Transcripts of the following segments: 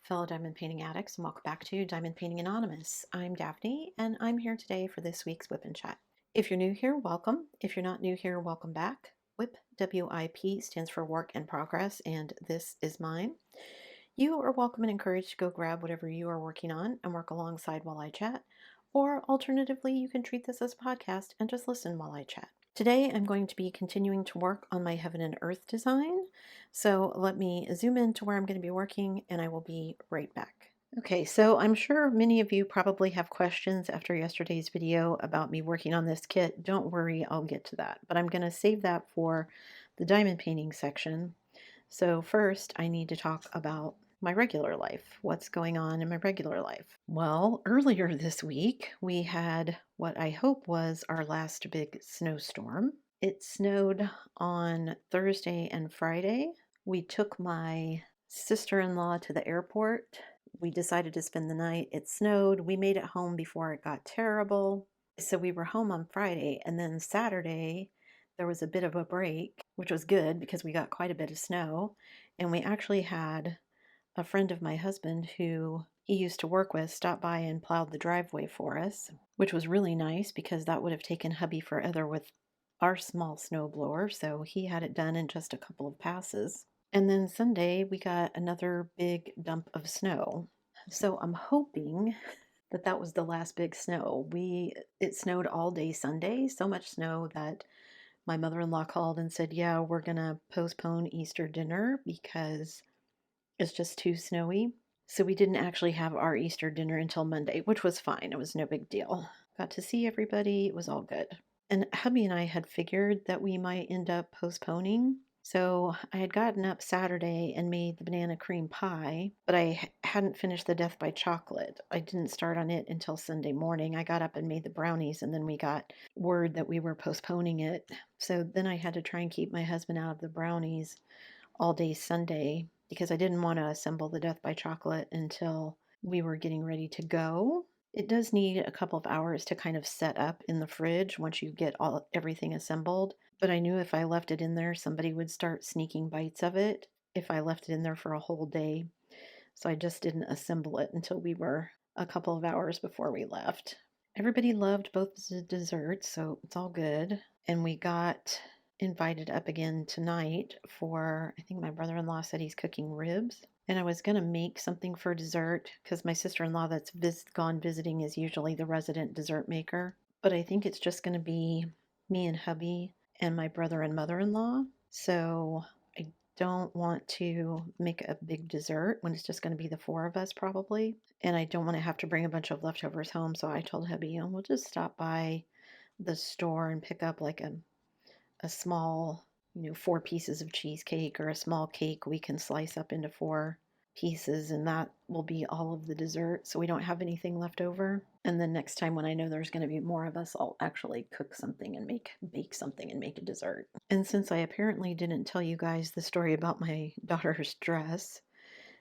fellow diamond painting addicts, and welcome back to Diamond Painting Anonymous. I'm Daphne, and I'm here today for this week's WIP and Chat. If you're new here, welcome. If you're not new here, welcome back. WIP, W-I-P, stands for Work in Progress, and this is mine. You are welcome and encouraged to go grab whatever you are working on and work alongside while I chat, or alternatively, you can treat this as a podcast and just listen while I chat. Today, I'm going to be continuing to work on my Heaven and Earth design, so let me zoom in to where I'm going to be working, and I will be right back. Okay, so I'm sure many of you probably have questions after yesterday's video about me working on this kit. Don't worry, I'll get to that, but I'm going to save that for the diamond painting section. So first, I need to talk about my regular life. What's going on in my regular life? Well, earlier this week, we had what I hope was our last big snowstorm. It snowed on Thursday and Friday. We took my sister-in-law to the airport. We decided to spend the night. It snowed. We made it home before it got terrible. So we were home on Friday, and then Saturday, there was a bit of a break, which was good because we got quite a bit of snow. And we actually had a friend of my husband who he used to work with stop by and plowed the driveway for us, which was really nice because that would have taken hubby forever with our small snowblower. So he had it done in just a couple of passes. And then Sunday, we got another big dump of snow. So I'm hoping that that was the last big snow. It snowed all day Sunday, so much snow that my mother-in-law called and said, yeah, we're going to postpone Easter dinner because it's just too snowy. So we didn't actually have our Easter dinner until Monday, which was fine. It was no big deal. Got to see everybody. It was all good. And hubby and I had figured that we might end up postponing. So I had gotten up Saturday and made the banana cream pie, but I hadn't finished the death by chocolate. I didn't start on it until Sunday morning. I got up and made the brownies, and then we got word that we were postponing it. So then I had to try and keep my husband out of the brownies all day Sunday because I didn't want to assemble the death by chocolate until we were getting ready to go. It does need a couple of hours to kind of set up in the fridge once you get everything assembled, but I knew if I left it in there, somebody would start sneaking bites of it if I left it in there for a whole day. So I just didn't assemble it until we were a couple of hours before we left. Everybody loved both the desserts, so it's all good. And we got invited up again tonight for, I think my brother-in-law said he's cooking ribs. And I was going to make something for dessert because my sister-in-law that's gone visiting is usually the resident dessert maker. But I think it's just going to be me and hubby and my brother and mother-in-law. So I don't want to make a big dessert when it's just going to be the four of us probably. And I don't want to have to bring a bunch of leftovers home. So I told hubby, we'll just stop by the store and pick up like a small, 4 pieces of cheesecake or a small cake we can slice up into 4 pieces, and that will be all of the dessert so we don't have anything left over. And then next time when I know there's going to be more of us, I'll actually cook something and bake something and make a dessert. And since I apparently didn't tell you guys the story about my daughter's dress,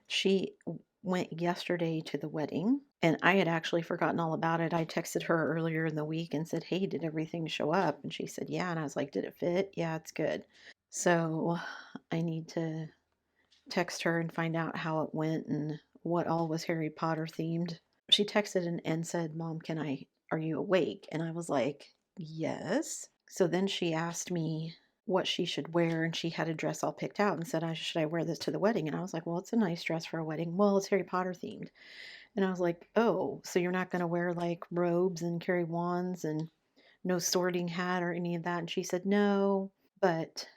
she went yesterday to the wedding, and I had actually forgotten all about it. I texted her earlier in the week and said, hey, did everything show up? And she said, yeah. And I was like, did it fit? Yeah, it's good. So I need to text her and find out how it went and what all was Harry Potter themed. She texted and said, Mom, are you awake? And I was like, yes. So then she asked me what she should wear, and she had a dress all picked out and said, should I wear this to the wedding? And I was like, well, it's a nice dress for a wedding. Well, it's Harry Potter themed. And I was like, oh, so you're not going to wear like robes and carry wands and no sorting hat or any of that? And she said, no, but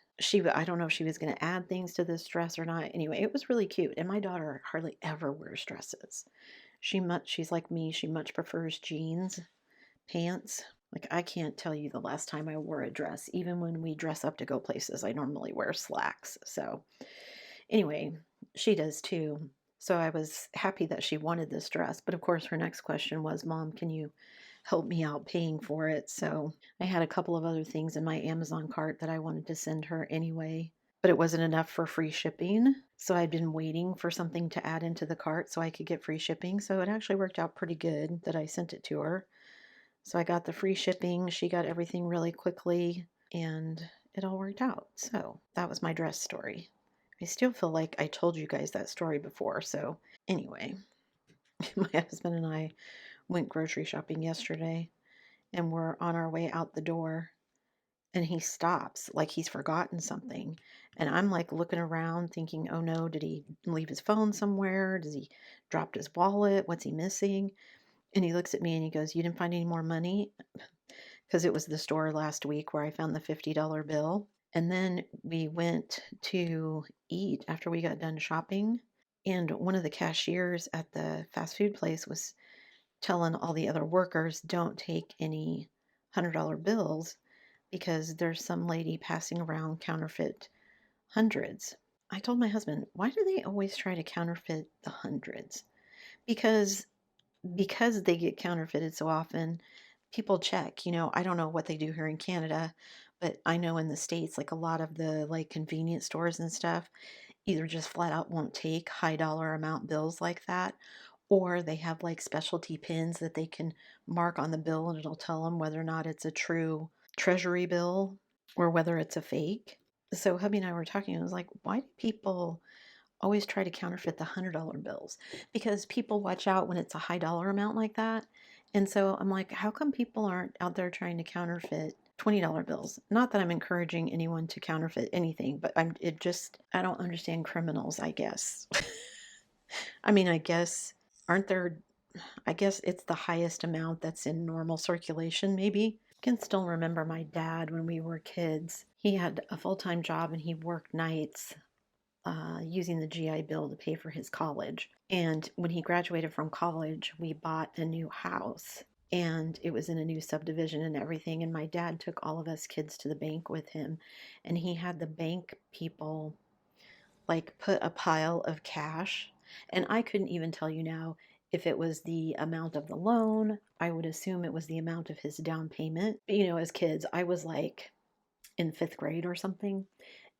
I don't know if she was going to add things to this dress or not. Anyway, it was really cute. And my daughter hardly ever wears dresses. She's like me. She much prefers jeans, pants. Like, I can't tell you the last time I wore a dress. Even when we dress up to go places, I normally wear slacks. So anyway, she does too. So I was happy that she wanted this dress. But of course, her next question was, Mom, can you help me out paying for it? So I had a couple of other things in my Amazon cart that I wanted to send her anyway, but it wasn't enough for free shipping. So I'd been waiting for something to add into the cart so I could get free shipping. So it actually worked out pretty good that I sent it to her. So I got the free shipping. She got everything really quickly, and it all worked out. So that was my dress story. I still feel like I told you guys that story before. So, anyway, my husband and I went grocery shopping yesterday and we're on our way out the door. And he stops like he's forgotten something. And I'm like looking around thinking, oh no, did he leave his phone somewhere? Does he dropped his wallet? What's he missing? And he looks at me and he goes, you didn't find any more money? Because it was the store last week where I found the $50 bill. And then we went to eat after we got done shopping. And one of the cashiers at the fast food place was telling all the other workers, don't take any $100 bills because there's some lady passing around counterfeit hundreds. I told my husband, why do they always try to counterfeit the hundreds? Because because they get counterfeited so often, people check. I don't know what they do here in Canada, but I know in the States, like a lot of the like convenience stores and stuff, either just flat out won't take high dollar amount bills like that, or they have like specialty pins that they can mark on the bill and it'll tell them whether or not it's a true treasury bill or whether it's a fake. So hubby and I were talking, and I was like, why do people always try to counterfeit the $100 bills? Because people watch out when it's a high dollar amount like that. And so I'm like, how come people aren't out there trying to counterfeit $20 bills? Not that I'm encouraging anyone to counterfeit anything, but I don't understand criminals, I guess. I mean, I guess, aren't there, I guess it's the highest amount that's in normal circulation, maybe. I can still remember my dad when we were kids. He had a full time job and he worked nights using the GI Bill to pay for his college. And when he graduated from college, we bought a new house and it was in a new subdivision and everything. And my dad took all of us kids to the bank with him, and he had the bank people like put a pile of cash. And I couldn't even tell you now if it was the amount of the loan. I would assume it was the amount of his down payment. But, as kids, I was like in fifth grade or something.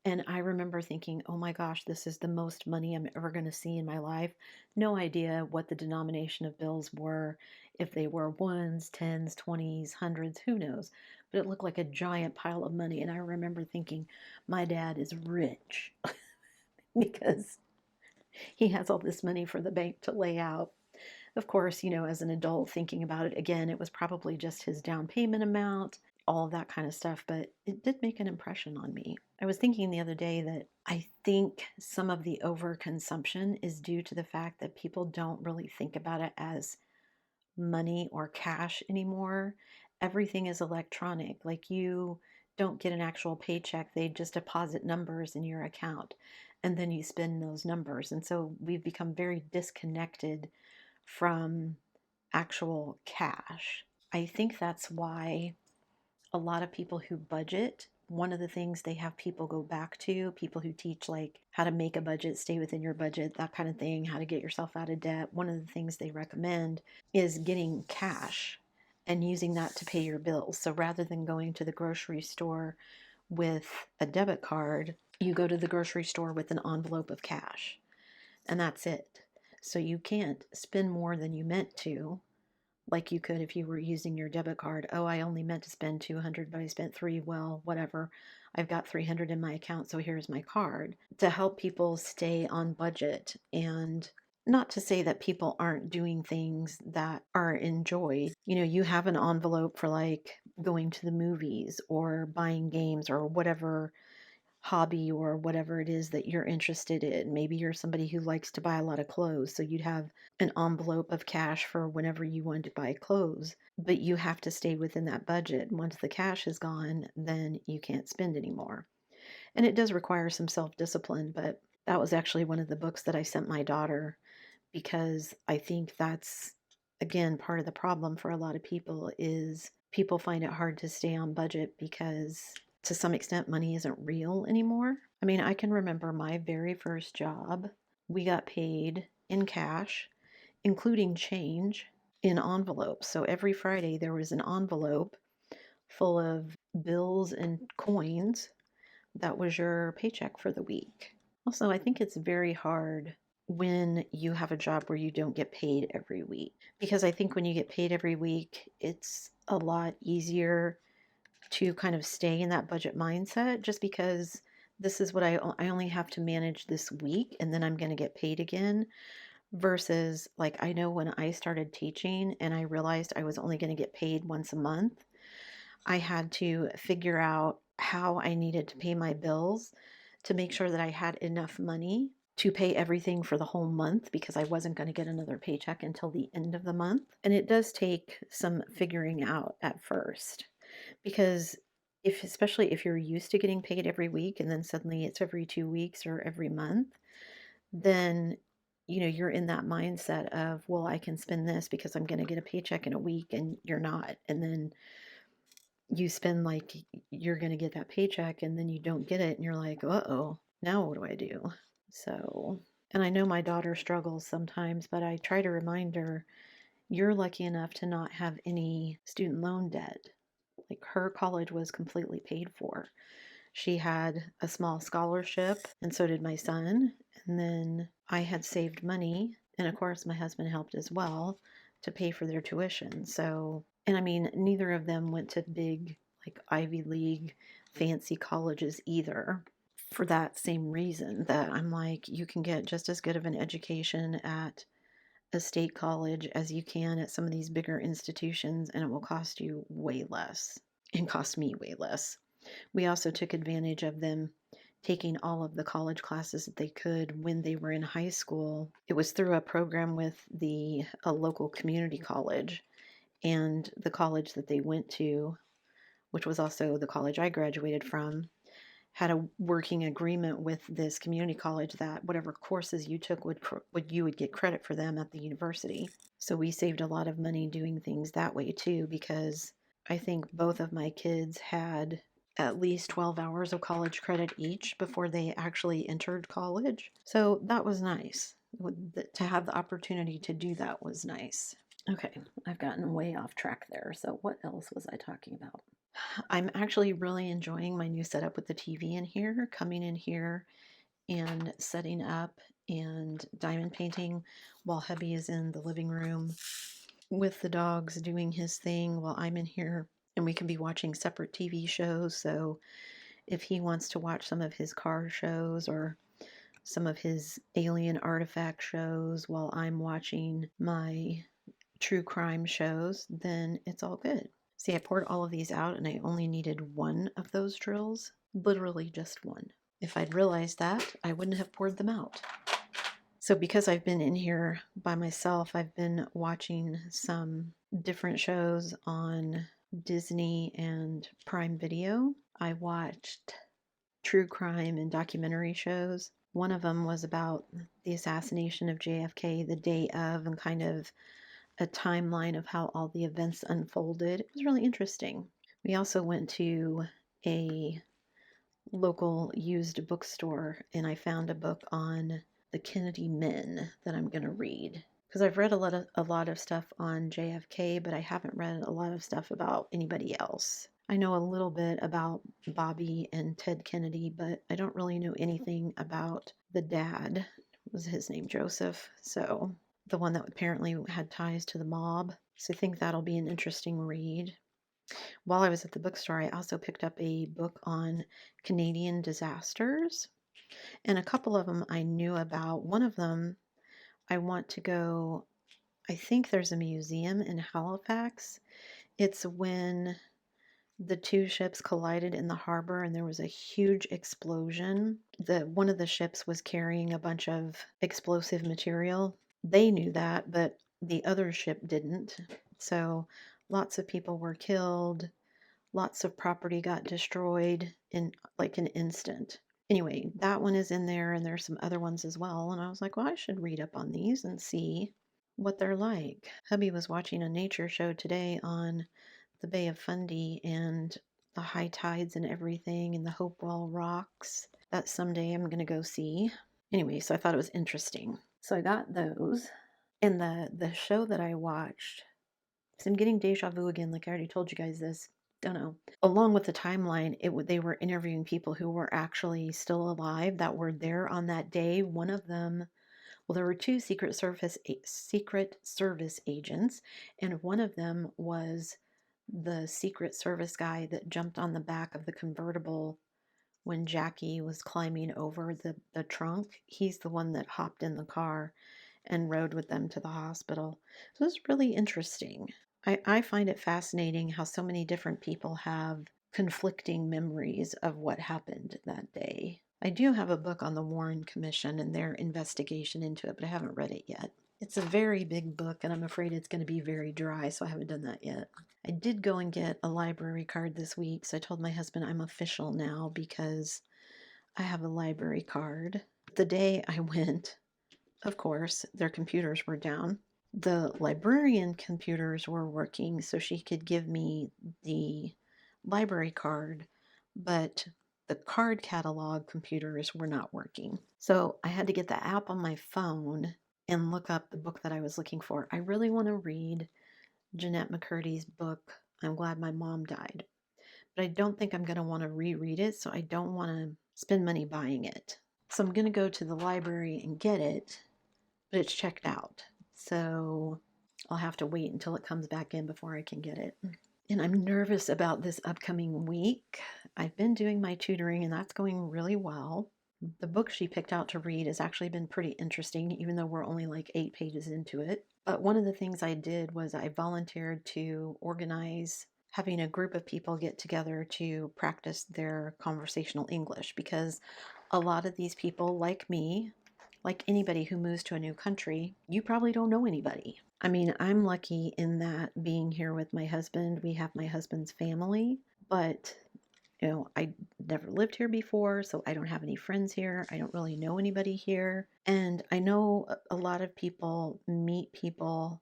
And I remember thinking, oh my gosh, this is the most money I'm ever going to see in my life. No idea what the denomination of bills were, if they were ones, tens, 20s, hundreds, who knows. But it looked like a giant pile of money. And I remember thinking, my dad is rich because he has all this money for the bank to lay out. Of course, as an adult thinking about it again, it was probably just his down payment amount, all of that kind of stuff, but it did make an impression on me. I was thinking the other day that I think some of the overconsumption is due to the fact that people don't really think about it as money or cash anymore. Everything is electronic. Like you don't get an actual paycheck, they just deposit numbers in your account and then you spend those numbers. And so we've become very disconnected from actual cash. I think that's why a lot of people who budget, one of the things they have people go back to, people who teach like how to make a budget, stay within your budget, that kind of thing, how to get yourself out of debt. One of the things they recommend is getting cash and using that to pay your bills. So rather than going to the grocery store with a debit card, you go to the grocery store with an envelope of cash, and that's it. So you can't spend more than you meant to, like you could if you were using your debit card. Oh, I only meant to spend 200, but I spent 3. Well, whatever. I've got 300 in my account, so here's my card. To help people stay on budget, and not to say that people aren't doing things that are enjoyed. You have an envelope for like going to the movies or buying games or whatever hobby or whatever it is that you're interested in. Maybe you're somebody who likes to buy a lot of clothes, so you'd have an envelope of cash for whenever you want to buy clothes, but you have to stay within that budget. Once the cash is gone, then you can't spend anymore. And it does require some self-discipline, but that was actually one of the books that I sent my daughter because I think that's again part of the problem for a lot of people is people find it hard to stay on budget because to some extent money isn't real anymore. I mean, I can remember my very first job. We got paid in cash, including change, in envelopes. So every Friday there was an envelope full of bills and coins. That was your paycheck for the week. Also, I think it's very hard when you have a job where you don't get paid every week, because I think when you get paid every week, it's a lot easier to kind of stay in that budget mindset, just because this is what I only have to manage this week and then I'm going to get paid again. Versus, like, I know when I started teaching and I realized I was only going to get paid once a month, I had to figure out how I needed to pay my bills to make sure that I had enough money to pay everything for the whole month because I wasn't going to get another paycheck until the end of the month. And it does take some figuring out at first because especially if you're used to getting paid every week and then suddenly it's every 2 weeks or every month, then you're in that mindset of, well, I can spend this because I'm going to get a paycheck in a week, and you're not. And then you spend like you're going to get that paycheck and then you don't get it and you're like, uh-oh, now what do I do? So, and I know my daughter struggles sometimes, but I try to remind her, you're lucky enough to not have any student loan debt. Like, her college was completely paid for. She had a small scholarship, and so did my son. And then I had saved money, and of course, my husband helped as well to pay for their tuition. So, and I mean, neither of them went to big, like, Ivy League fancy colleges either. For that same reason, that I'm like, you can get just as good of an education at a state college as you can at some of these bigger institutions, and it will cost you way less and cost me way less. We also took advantage of them taking all of the college classes that they could when they were in high school. It was through a program with a local community college, and the college that they went to, which was also the college I graduated from, had a working agreement with this community college that whatever courses you took you would get credit for them at the university. So we saved a lot of money doing things that way too, because I think both of my kids had at least 12 hours of college credit each before they actually entered college. So that was nice. To have the opportunity to do that was nice. Okay, I've gotten way off track there. So what else was I talking about? I'm actually really enjoying my new setup with the TV in here, coming in here and setting up and diamond painting while hubby is in the living room with the dogs doing his thing while I'm in here, and we can be watching separate TV shows. So if he wants to watch some of his car shows or some of his alien artifact shows while I'm watching my true crime shows, then it's all good. See, I poured all of these out and I only needed one of those drills, literally just one. If I'd realized that, I wouldn't have poured them out. So because I've been in here by myself, I've been watching some different shows on Disney and Prime Video. I watched true crime and documentary shows. One of them was about the assassination of JFK the day of, and kind of a timeline of how all the events unfolded. It was really interesting. We also went to a local used bookstore and I found a book on the Kennedy men that I'm going to read. Because I've read a lot of stuff on JFK, but I haven't read a lot of stuff about anybody else. I know a little bit about Bobby and Ted Kennedy, but I don't really know anything about the dad. Was his name Joseph? So the one that apparently had ties to the mob. So I think that'll be an interesting read. While I was at the bookstore, I also picked up a book on Canadian disasters, and a couple of them I knew about. One of them, I want to go, I think there's a museum in Halifax. It's when the two ships collided in the harbor and there was a huge explosion. One of the ships was carrying a bunch of explosive material. They knew that, but the other ship didn't. So lots of people were killed. Lots of property got destroyed in like an instant. Anyway, that one is in there, and there's some other ones as well. And I was like, well, I should read up on these and see what they're like. Hubby was watching a nature show today on the Bay of Fundy and the high tides and everything, and the Hopewell rocks. That someday I'm going to go see. Anyway, so I thought it was interesting. So I got those. And the show that I watched, so I'm getting deja vu again, like I already told you guys this. Don't know. Along with the timeline, they were interviewing people who were actually still alive that were there on that day. One of them, well, there were two Secret Service agents, and one of them was the Secret Service guy that jumped on the back of the convertible when Jackie was climbing over the trunk. He's the one that hopped in the car and rode with them to the hospital. So it's really interesting. I find it fascinating how so many different people have conflicting memories of what happened that day. I do have a book on the Warren Commission and their investigation into it, but I haven't read it yet. It's a very big book, and I'm afraid it's going to be very dry, so I haven't done that yet. I did go and get a library card this week, so I told my husband I'm official now because I have a library card. The day I went, of course, their computers were down. The librarian computers were working, so she could give me the library card, but the card catalog computers were not working. So I had to get the app on my phone and look up the book that I was looking for. I really want to read Jeanette McCurdy's book, I'm Glad My Mom Died, but I don't think I'm going to want to reread it, so I don't want to spend money buying it. So I'm going to go to the library and get it, but it's checked out. So I'll have to wait until it comes back in before I can get it. And I'm nervous about this upcoming week. I've been doing my tutoring and that's going really well. The book she picked out to read has actually been pretty interesting, even though we're only like 8 pages into it. But one of the things I did was I volunteered to organize having a group of people get together to practice their conversational English, because a lot of these people, like me, like anybody who moves to a new country, you probably don't know anybody. I mean, I'm lucky in that being here with my husband, we have my husband's family, but I never lived here before, so I don't have any friends here. I don't really know anybody here. And I know a lot of people meet people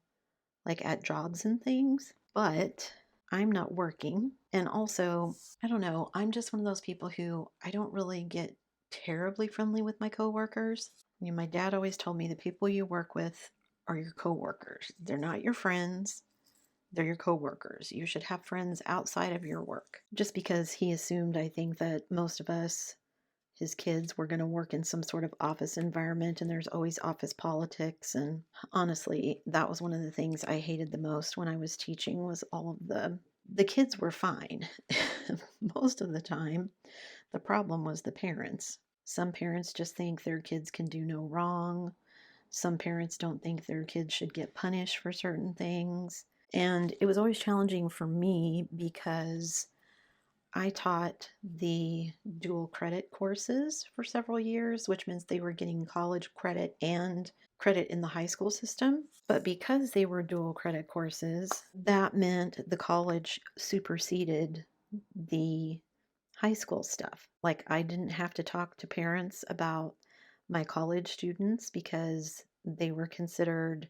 like at jobs and things, but I'm not working. And also, I don't know, I'm just one of those people who I don't really get terribly friendly with my coworkers. My dad always told me the people you work with are your coworkers. They're not your friends. They're your coworkers. You should have friends outside of your work. Just because he assumed, I think, that most of us, his kids, were going to work in some sort of office environment and there's always office politics. And honestly, that was one of the things I hated the most when I was teaching, was all of the kids were fine most of the time. The problem was the parents. Some parents just think their kids can do no wrong. Some parents don't think their kids should get punished for certain things. And it was always challenging for me because I taught the dual credit courses for several years, which means they were getting college credit and credit in the high school system. But because they were dual credit courses, that meant the college superseded the high school stuff. Like, I didn't have to talk to parents about my college students because they were considered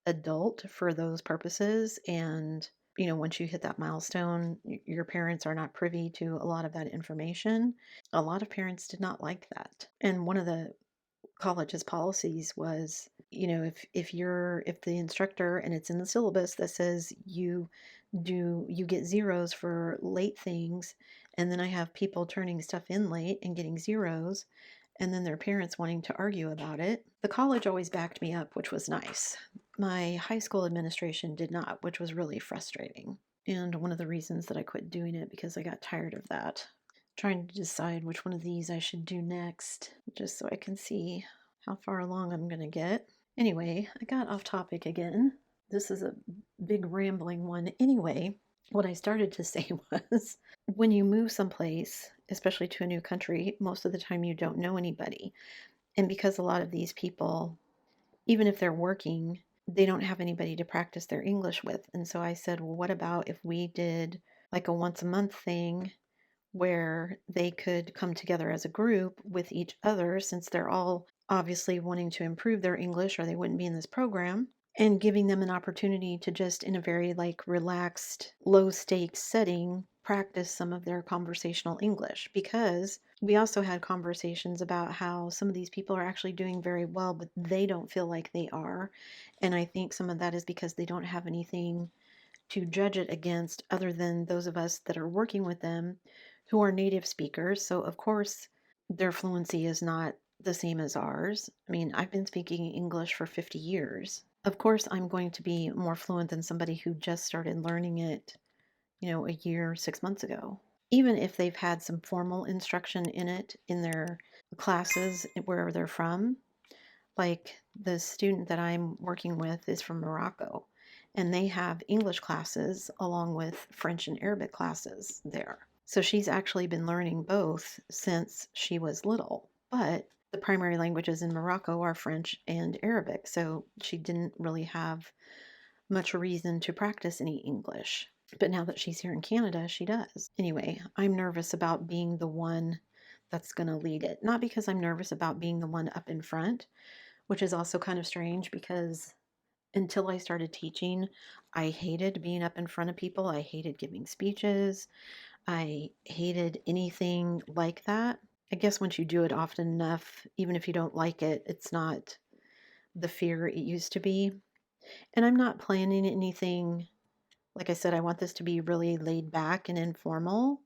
adult for those purposes. And, once you hit that milestone, your parents are not privy to a lot of that information. A lot of parents did not like that. And one of the college's policies was, if the instructor, and it's in the syllabus that says you get zeros for late things, and then I have people turning stuff in late and getting zeros, and then their parents wanting to argue about it. The college always backed me up, which was nice. My high school administration did not, which was really frustrating. And one of the reasons that I quit doing it, because I got tired of that. Trying to decide which one of these I should do next, just so I can see how far along I'm going to get. Anyway, I got off topic again. This is a big rambling one. Anyway, what I started to say was, when you move someplace, especially to a new country, most of the time you don't know anybody. And because a lot of these people, even if they're working, they don't have anybody to practice their English with. And so I said, well, what about if we did like a once a month thing where they could come together as a group with each other, since they're all obviously wanting to improve their English or they wouldn't be in this program, and giving them an opportunity to just, in a very relaxed, low stakes setting, practice some of their conversational English. Because we also had conversations about how some of these people are actually doing very well, but they don't feel like they are. And I think some of that is because they don't have anything to judge it against other than those of us that are working with them who are native speakers. So, of course, their fluency is not the same as ours. I mean, I've been speaking English for 50 years. Of course, I'm going to be more fluent than somebody who just started learning it, a year, 6 months ago. even if they've had some formal instruction in it in their classes wherever they're from. Like the student that I'm working with is from Morocco, and they have English classes along with French and Arabic classes there. So she's actually been learning both since she was little. But the primary languages in Morocco are French and Arabic, so she didn't really have much reason to practice any English. But now that she's here in Canada, she does. Anyway, I'm nervous about being the one that's going to lead it. Not because I'm nervous about being the one up in front, which is also kind of strange because until I started teaching, I hated being up in front of people. I hated giving speeches. I hated anything like that. I guess once you do it often enough, even if you don't like it, it's not the fear it used to be. And I'm not planning anything. Like I said, I want this to be really laid back and informal.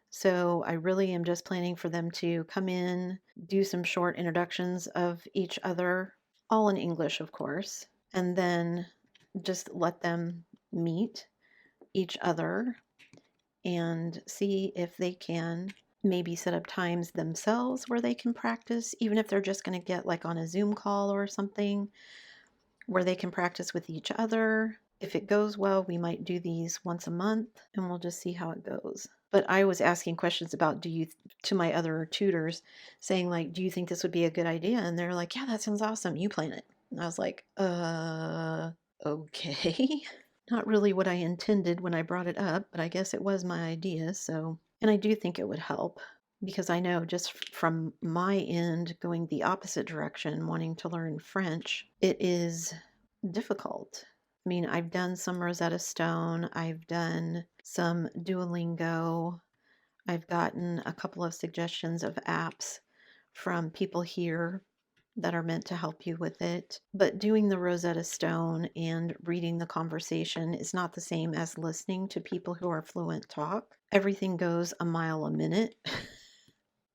So I really am just planning for them to come in, do some short introductions of each other, all in English, of course, and then just let them meet each other and see if they can maybe set up times themselves where they can practice, even if they're just going to get like on a Zoom call or something where they can practice with each other. If it goes well, we might do these once a month and we'll just see how it goes. But I was asking questions about to my other tutors saying like, do you think this would be a good idea? And they're like, yeah, that sounds awesome. You plan it. And I was like, okay. Not really what I intended when I brought it up, but I guess it was my idea. So, and I do think it would help because I know just from my end going the opposite direction, wanting to learn French, it is difficult. I mean, I've done some Rosetta Stone, I've done some Duolingo, I've gotten a couple of suggestions of apps from people here that are meant to help you with it. But doing the Rosetta Stone and reading the conversation is not the same as listening to people who are fluent talk. Everything goes a mile a minute.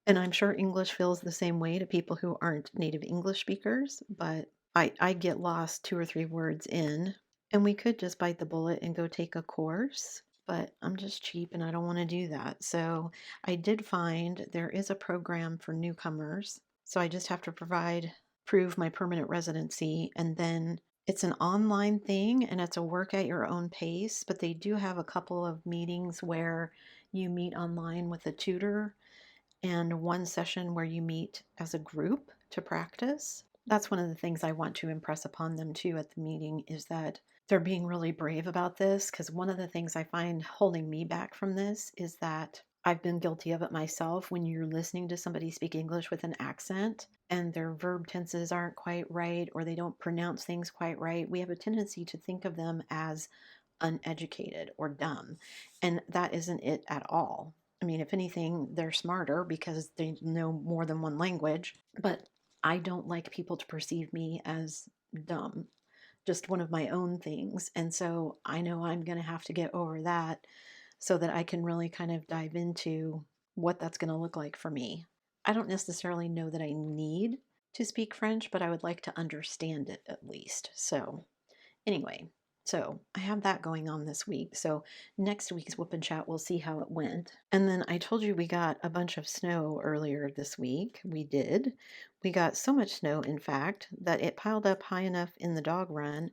And I'm sure English feels the same way to people who aren't native English speakers, but I get lost 2 or 3 words in. And we could just bite the bullet and go take a course, but I'm just cheap and I don't want to do that. So I did find there is a program for newcomers. So I just have to prove my permanent residency, and then it's an online thing and it's a work at your own pace, but they do have a couple of meetings where you meet online with a tutor and one session where you meet as a group to practice. That's one of the things I want to impress upon them too at the meeting is that they're being really brave about this, because one of the things I find holding me back from this is that I've been guilty of it myself. When you're listening to somebody speak English with an accent and their verb tenses aren't quite right or they don't pronounce things quite right, we have a tendency to think of them as uneducated or dumb. And that isn't it at all. I mean, if anything, they're smarter because they know more than one language. But I don't like people to perceive me as dumb, just one of my own things. And so I know I'm going to have to get over that so that I can really kind of dive into what that's going to look like for me. I don't necessarily know that I need to speak French, but I would like to understand it at least. So anyway, so I have that going on this week. So next week's Whoop and Chat, we'll see how it went. And then I told you we got a bunch of snow earlier this week. We did. We got so much snow, in fact, that it piled up high enough in the dog run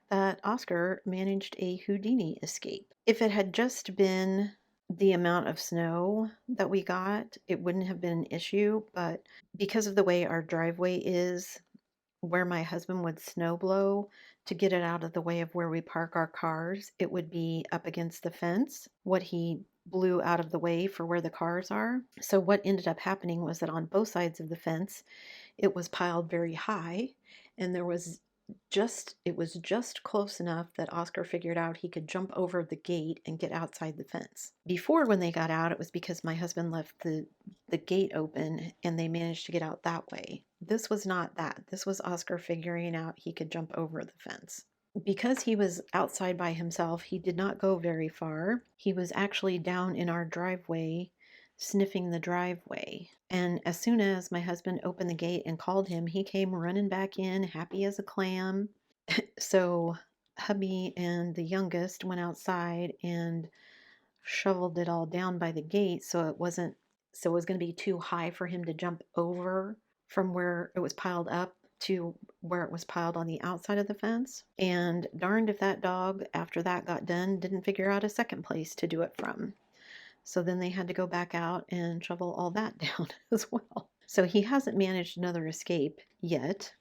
that Oscar managed a Houdini escape. If it had just been the amount of snow that we got, it wouldn't have been an issue. But because of the way our driveway is, where my husband would snow blow to get it out of the way of where we park our cars, it would be up against the fence, what he blew out of the way for where the cars are. So what ended up happening was that on both sides of the fence, it was piled very high, and it was just close enough that Oscar figured out he could jump over the gate and get outside the fence. Before, when they got out, it was because my husband left the gate open and they managed to get out that way. This was not that. This was Oscar figuring out he could jump over the fence. Because he was outside by himself, he did not go very far. He was actually down in our driveway, sniffing the driveway. And as soon as my husband opened the gate and called him, he came running back in, happy as a clam. So hubby and the youngest went outside and shoveled it all down by the gate so it wasn't so it was going to be too high for him to jump over from where it was piled up to where it was piled on the outside of the fence. And darned if that dog, after that got done, didn't figure out a second place to do it from. So then they had to go back out and shovel all that down as well. So he hasn't managed another escape yet,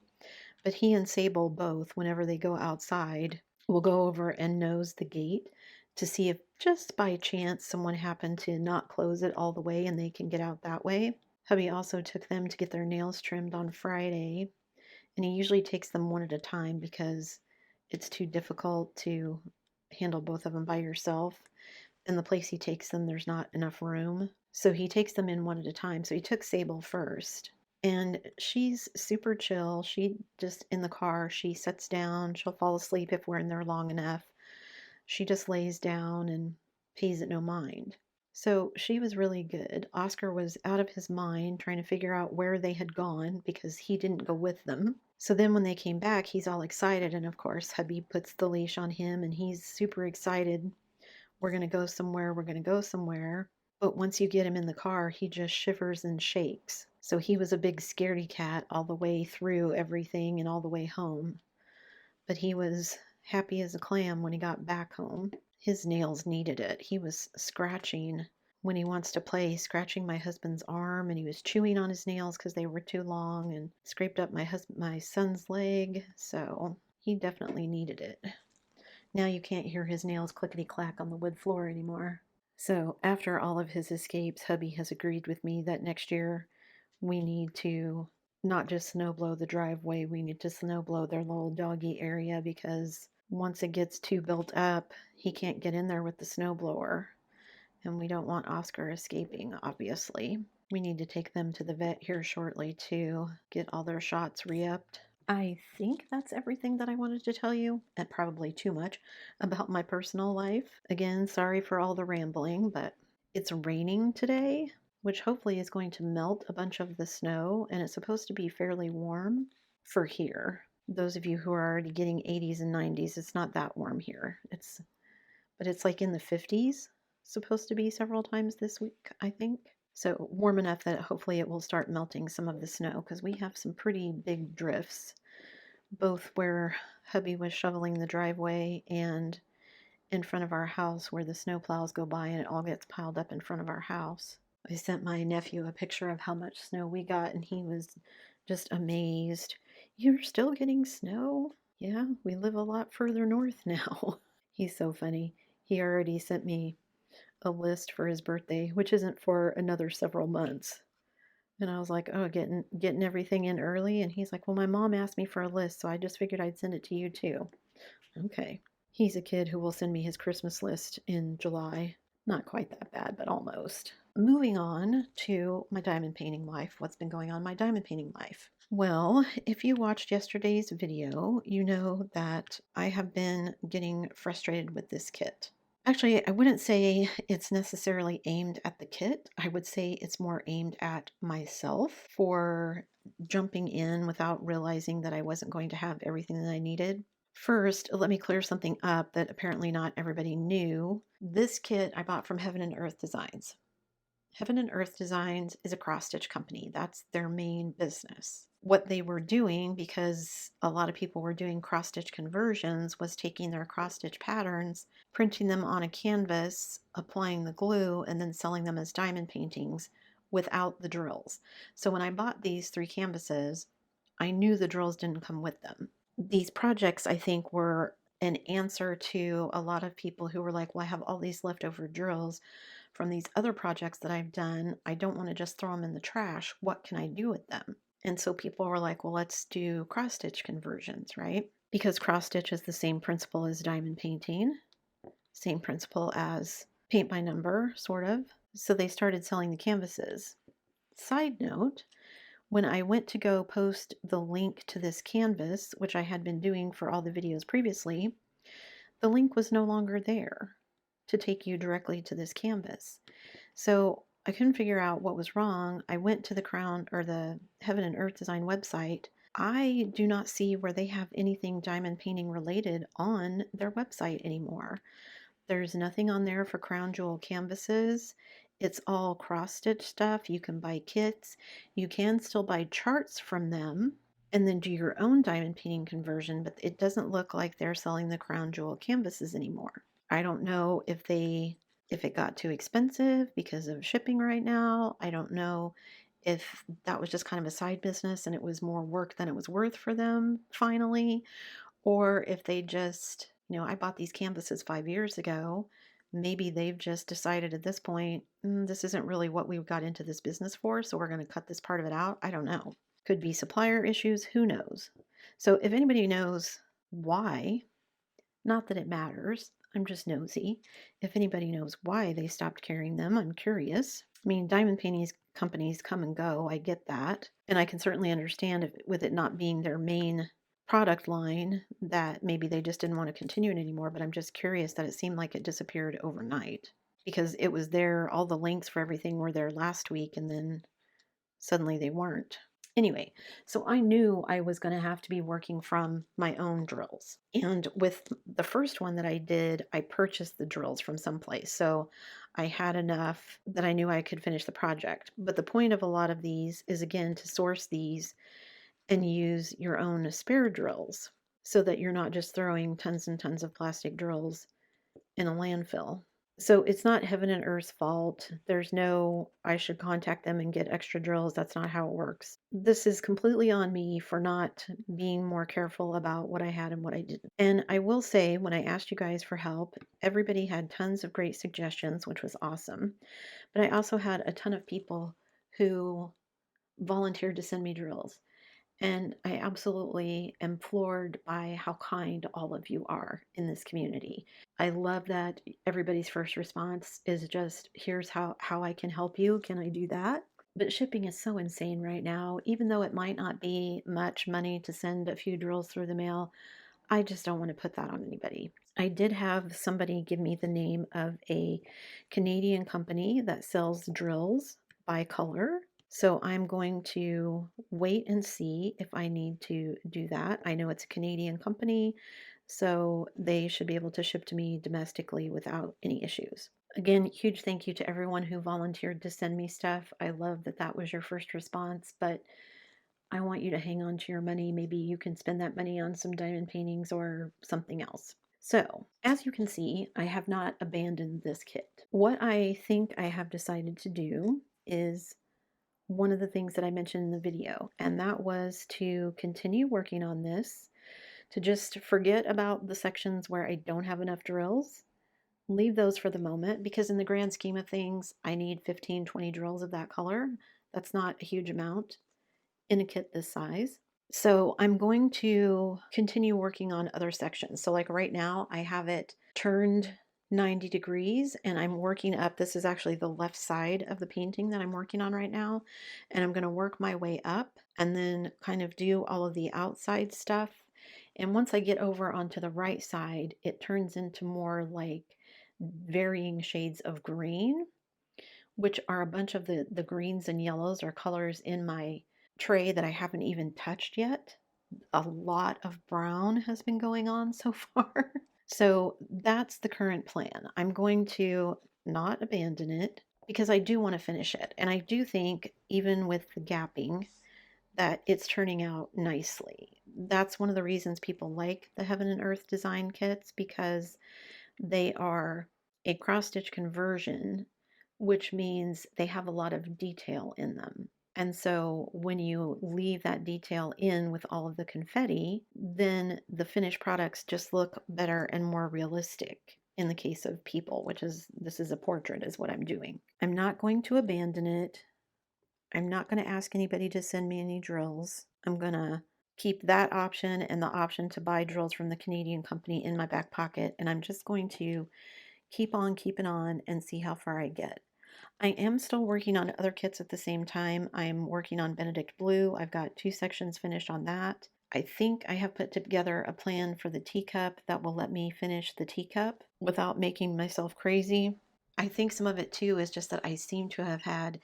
but he and Sable both, whenever they go outside, will go over and nose the gate to see if just by chance someone happened to not close it all the way and they can get out that way. Hubby also took them to get their nails trimmed on Friday, and he usually takes them one at a time because it's too difficult to handle both of them by yourself. In the place he takes them, there's not enough room. So he takes them in one at a time. So he took Sable first. And she's super chill. She just, in the car, she sits down. She'll fall asleep if we're in there long enough. She just lays down and pays it no mind. So she was really good. Oscar was out of his mind trying to figure out where they had gone because he didn't go with them. So then when they came back, he's all excited. And of course, hubby puts the leash on him and he's super excited. We're going to go somewhere. We're going to go somewhere. But once you get him in the car, he just shivers and shakes. So he was a big scaredy cat all the way through everything and all the way home. But he was happy as a clam when he got back home. His nails needed it. He was scratching when he wants to play, scratching my husband's arm, and he was chewing on his nails because they were too long and scraped up my son's leg. So he definitely needed it. Now you can't hear his nails clickety-clack on the wood floor anymore. So after all of his escapes, hubby has agreed with me that next year we need to not just snow blow the driveway, we need to snow blow their little doggy area because once it gets too built up, he can't get in there with the snow blower. And we don't want Oscar escaping, obviously. We need to take them to the vet here shortly to get all their shots re-upped. I think that's everything that I wanted to tell you, and probably too much, about my personal life. Again, sorry for all the rambling, but it's raining today, which hopefully is going to melt a bunch of the snow, and it's supposed to be fairly warm for here. Those of you who are already getting 80s and 90s, it's not that warm here. But it's like in the 50s, supposed to be several times this week, I think. So warm enough that hopefully it will start melting some of the snow because we have some pretty big drifts, both where hubby was shoveling the driveway and in front of our house where the snow plows go by and it all gets piled up in front of our house. I sent my nephew a picture of how much snow we got and he was just amazed. You're still getting snow? Yeah, we live a lot further north now. He's so funny. He already sent me a list for his birthday, which isn't for another several months. And I was like, oh, getting everything in early. And he's like, well, my mom asked me for a list, so I just figured I'd send it to you too. Okay. He's a kid who will send me his Christmas list in July. Not quite that bad, but almost. Moving on to my diamond painting life. What's been going on in my diamond painting life? Well, if you watched yesterday's video, you know that I have been getting frustrated with this kit. Actually, I wouldn't say it's necessarily aimed at the kit. I would say it's more aimed at myself for jumping in without realizing that I wasn't going to have everything that I needed. First, let me clear something up that apparently not everybody knew. This kit I bought from Heaven and Earth Designs. Heaven and Earth Designs is a cross-stitch company. That's their main business. What they were doing, because a lot of people were doing cross-stitch conversions, was taking their cross-stitch patterns, printing them on a canvas, applying the glue, and then selling them as diamond paintings without the drills. So when I bought these 3 canvases, I knew the drills didn't come with them. These projects, I think, were an answer to a lot of people who were like, well, I have all these leftover drills from these other projects that I've done. I don't want to just throw them in the trash. What can I do with them? And so people were like, well, let's do cross stitch conversions, right? Because cross stitch is the same principle as diamond painting, same principle as paint by number, sort of. So they started selling the canvases. Side note, when I went to go post the link to this canvas, which I had been doing for all the videos previously, the link was no longer there to take you directly to this canvas. So I couldn't figure out what was wrong. I went to the the Heaven and Earth Design website. I do not see where they have anything diamond painting related on their website anymore. There's nothing on there for crown jewel canvases. It's all cross-stitch stuff. You can buy kits. You can still buy charts from them and then do your own diamond painting conversion, but it doesn't look like they're selling the crown jewel canvases anymore. I don't know if it got too expensive because of shipping right now. I don't know if that was just kind of a side business and it was more work than it was worth for them finally, or if they just, I bought these canvases 5 years ago. Maybe they've just decided at this point, this isn't really what we got into this business for, so we're going to cut this part of it out. I don't know. Could be supplier issues, who knows? So if anybody knows why, not that it matters, I'm just nosy. If anybody knows why they stopped carrying them, I'm curious. I mean, diamond painting companies come and go, I get that. And I can certainly understand if, with it not being their main product line, that maybe they just didn't want to continue it anymore, but I'm just curious that it seemed like it disappeared overnight because it was there, all the links for everything were there last week, and then suddenly they weren't. Anyway, so I knew I was going to have to be working from my own drills. And with the first one that I did, I purchased the drills from someplace. So I had enough that I knew I could finish the project. But the point of a lot of these is, again, to source these and use your own spare drills so that you're not just throwing tons and tons of plastic drills in a landfill. So it's not heaven and earth's fault. There's no, I should contact them and get extra drills. That's not how it works. This is completely on me for not being more careful about what I had and what I didn't. And I will say, when I asked you guys for help, everybody had tons of great suggestions, which was awesome. But I also had a ton of people who volunteered to send me drills. And I absolutely am floored by how kind all of you are in this community. I love that everybody's first response is just, here's how I can help you. Can I do that? But shipping is so insane right now. Even though it might not be much money to send a few drills through the mail, I just don't want to put that on anybody. I did have somebody give me the name of a Canadian company that sells drills by color. So I'm going to wait and see if I need to do that. I know it's a Canadian company, so they should be able to ship to me domestically without any issues. Again, huge thank you to everyone who volunteered to send me stuff. I love that that was your first response, but I want you to hang on to your money. Maybe you can spend that money on some diamond paintings or something else. So, as you can see, I have not abandoned this kit. What I think I have decided to do is one of the things that I mentioned in the video, and that was to continue working on this, to just forget about the sections where I don't have enough drills, leave those for the moment, because in the grand scheme of things, I need 15, 20 drills of that color. That's not a huge amount in a kit this size. So I'm going to continue working on other sections. So like right now I have it turned 90 degrees and I'm working up. This is actually the left side of the painting that I'm working on right now. And I'm going to work my way up and then kind of do all of the outside stuff. And once I get over onto the right side, it turns into more like varying shades of green, which are a bunch of the greens and yellows or colors in my tray that I haven't even touched yet. A lot of brown has been going on so far. So that's the current plan. I'm going to not abandon it because I do want to finish it. And I do think, even with the gapping, that it's turning out nicely. That's one of the reasons people like the Heaven and Earth design kits, because they are a cross-stitch conversion, which means they have a lot of detail in them. And so when you leave that detail in with all of the confetti, then the finished products just look better and more realistic in the case of people, which is, this is a portrait is what I'm doing. I'm not going to abandon it. I'm not going to ask anybody to send me any drills. I'm going to keep that option and the option to buy drills from the Canadian company in my back pocket. And I'm just going to keep on keeping on and see how far I get. I am still working on other kits at the same time. I'm working on Benedict Blue. I've got 2 sections finished on that. I think I have put together a plan for the teacup that will let me finish the teacup without making myself crazy. I think some of it too is just that I seem to have had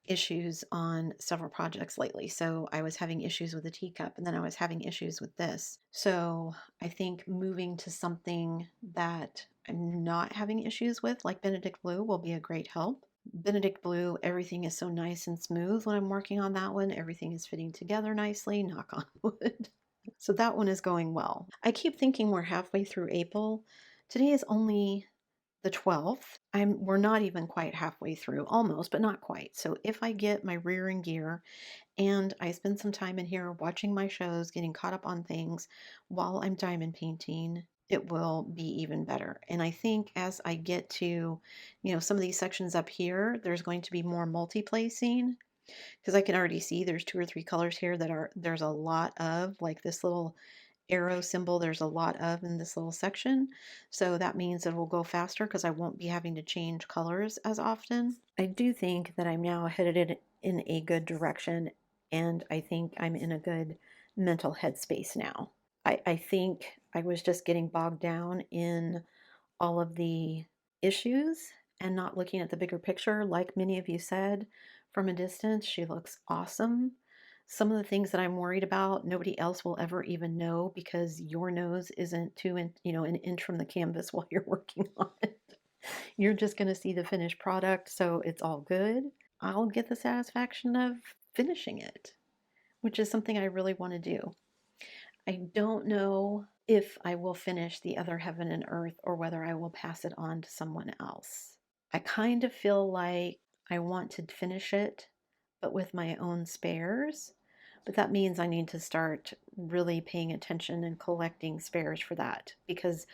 issues on several projects lately. So I was having issues with the teacup and then I was having issues with this. So I think moving to something that I'm not having issues with, like Benedict Blue will be a great help. Benedict Blue, everything is so nice and smooth when I'm working on that one. Everything is fitting together nicely, knock on wood. So that one is going well. I keep thinking we're halfway through April. Today is only the 12th. We're not even quite halfway through, almost, but not quite. So if I get my rear in gear and I spend some time in here watching my shows, getting caught up on things while I'm diamond painting, it will be even better. And I think as I get to, some of these sections up here, there's going to be more multi-placing because I can already see there's 2 or 3 colors here there's a lot of, like this little arrow symbol, there's a lot of in this little section. So that means it will go faster because I won't be having to change colors as often. I do think that I'm now headed in a good direction, and I think I'm in a good mental headspace now. I think I was just getting bogged down in all of the issues and not looking at the bigger picture. Like many of you said, from a distance, she looks awesome. Some of the things that I'm worried about, nobody else will ever even know because your nose isn't an inch from the canvas while you're working on it. You're just going to see the finished product, so it's all good. I'll get the satisfaction of finishing it, which is something I really want to do. I don't know if I will finish the other heaven and earth or whether I will pass it on to someone else. I kind of feel like I want to finish it, but with my own spares. But that means I need to start really paying attention and collecting spares for that because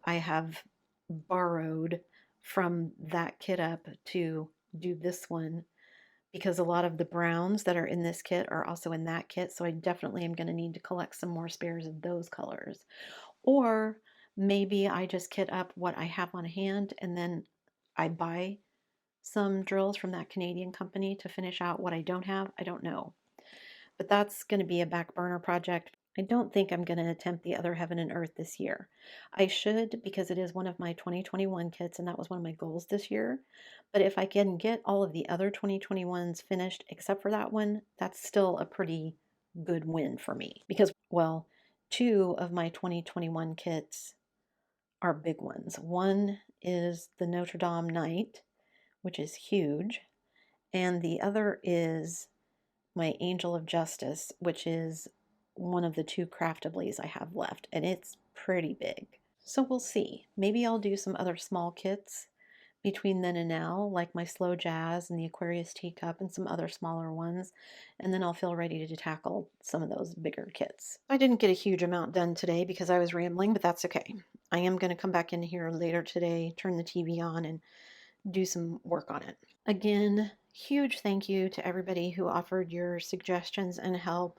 I have borrowed from that kit up to do this one because a lot of the browns that are in this kit are also in that kit. So I definitely am going to need to collect some more spares of those colors. Or maybe I just kit up what I have on hand and then I buy some drills from that Canadian company to finish out what I don't have. I don't know. But that's going to be a back burner project. I don't think I'm going to attempt the other heaven and earth this year. I should because it is one of my 2021 kits and that was one of my goals this year. But if I can get all of the other 2021s finished except for that one, that's still a pretty good win for me because, well, 2 of my 2021 kits are big ones. One is the Notre Dame Night, which is huge, and the other is my Angel of Justice, which is one of the 2 craftablies I have left, and it's pretty big. So we'll see. Maybe I'll do some other small kits between then and now, like my Slow Jazz and the Aquarius Teacup and some other smaller ones, and then I'll feel ready to tackle some of those bigger kits. I didn't get a huge amount done today because I was rambling, but that's okay. I am going to come back in here later today, turn the TV on, and do some work on it. Again, huge thank you to everybody who offered your suggestions and help.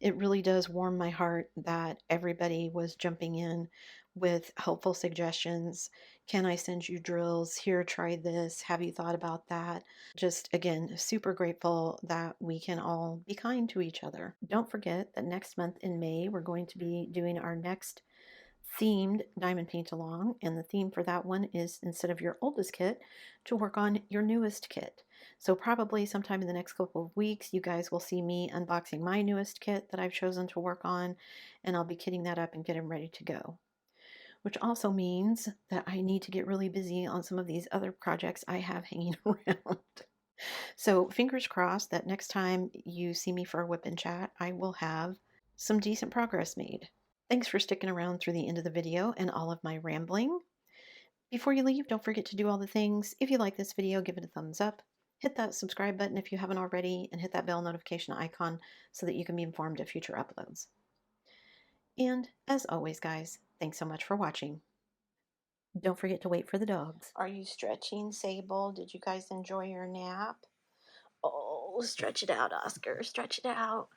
It really does warm my heart that everybody was jumping in with helpful suggestions. Can I send you drills? Here, try this. Have you thought about that? Just again, super grateful that we can all be kind to each other. Don't forget that next month in May, we're going to be doing our next themed diamond paint along, and the theme for that one is, instead of your oldest kit, to work on your newest kit. So probably sometime in the next couple of weeks you guys will see me unboxing my newest kit that I've chosen to work on, and I'll be kitting that up and getting ready to go, which also means that I need to get really busy on some of these other projects I have hanging around. So fingers crossed that next time you see me for a whip and chat, I will have some decent progress made. Thanks for sticking around through the end of the video and all of my rambling. Before you leave, don't forget to do all the things. If you like this video, give it a thumbs up. Hit that subscribe button if you haven't already, and hit that bell notification icon so that you can be informed of future uploads. And as always, guys, thanks so much for watching. Don't forget to wait for the dogs. Are you stretching, Sable? Did you guys enjoy your nap? Oh, stretch it out, Oscar. Stretch it out.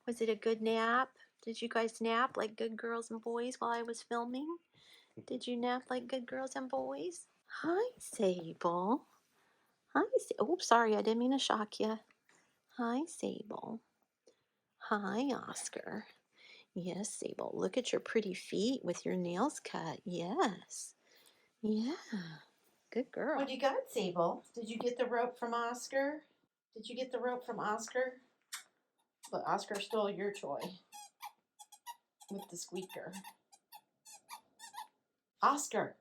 Was it a good nap? Did you guys nap like good girls and boys while I was filming? Did you nap like good girls and boys? Hi, Sable. Hi, oh, sorry, I didn't mean to shock you. Hi, Sable. Hi, Oscar. Yes, Sable. Look at your pretty feet with your nails cut. Yes. Yeah. Good girl. What do you got, Sable? Did you get the rope from Oscar? Did you get the rope from Oscar? But Oscar stole your toy with the squeaker. Oscar.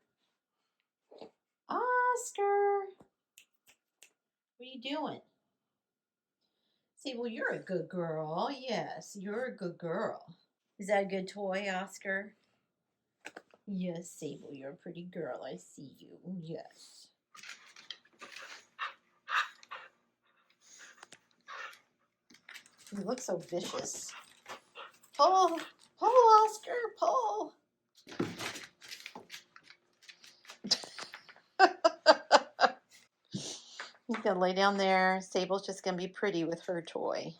Oscar. What are you doing? Sable, you're a good girl. Yes, you're a good girl. Is that a good toy, Oscar? Yes, Sable, you're a pretty girl. I see you. Yes. You look so vicious. Pull! Pull, Oscar! Pull! He's gonna lay down there. Sable's just gonna be pretty with her toy.